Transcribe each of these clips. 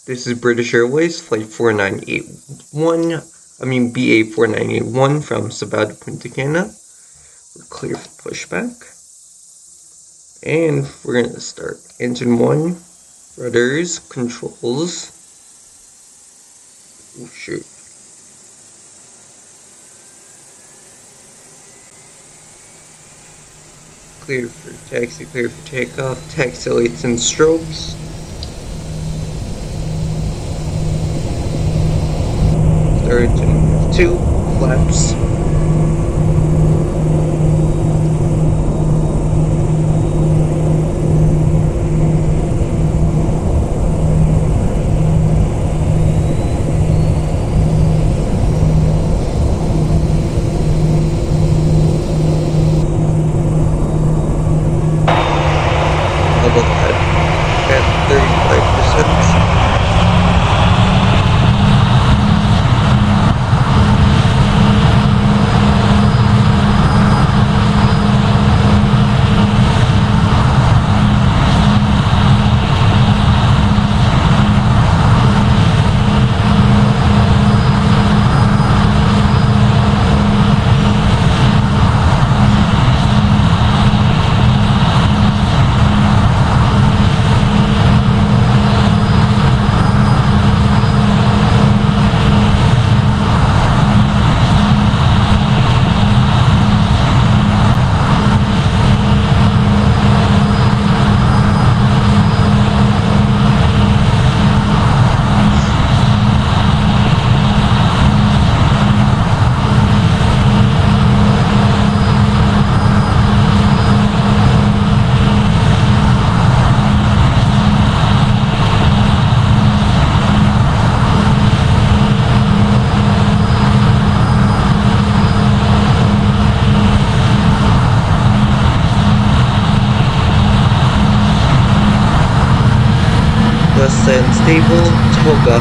This is British Airways Flight 4981 from Cibao to Punta Cana. We're clear for pushback. And we're going to start. Engine 1, rudders, controls. Oh shoot. Clear for taxi, clear for takeoff, taxi lights and strobes. Engine 2, flaps. Level at 35%. Less than stable, toga.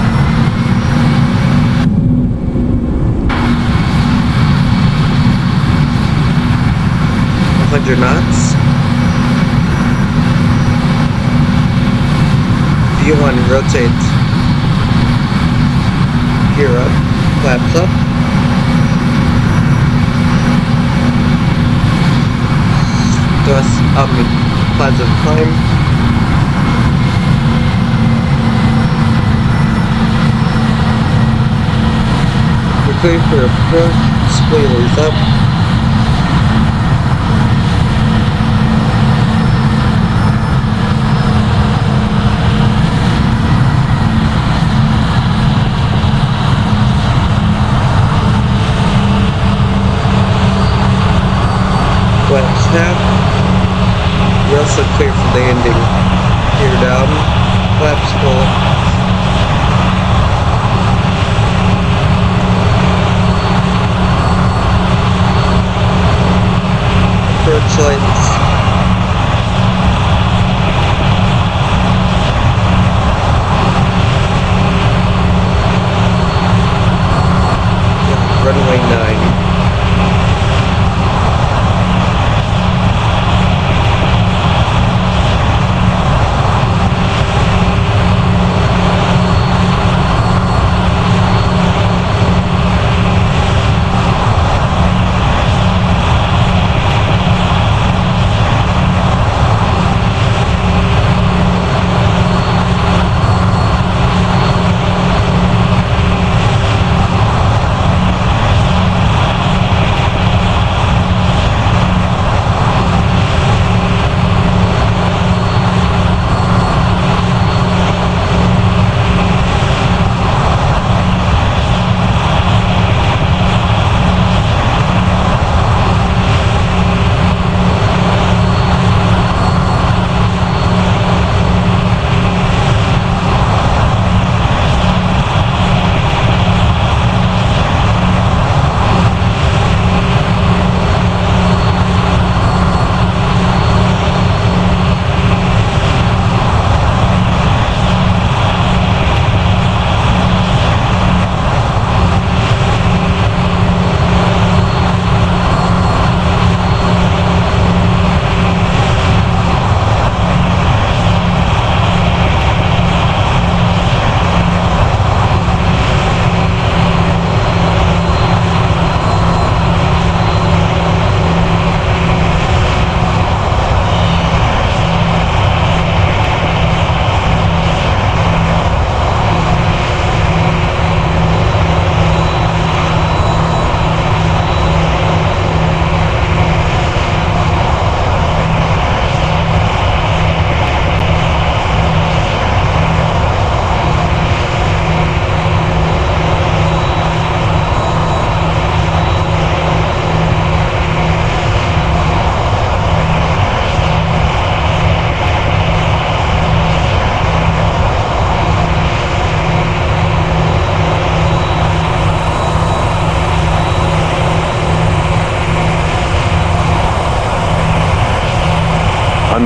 100 knots. View on rotate. Gear up, flaps up. Thrust up, positive climb. Clear for approach, spoilers up. Flaps half. You're also clear for landing. Gear down, flaps full. Approach lights. Runway 9.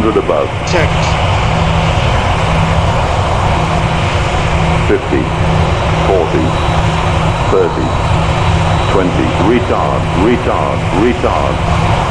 100 above. Checked. 50, 40, 30, 20. Retard, retard, retard.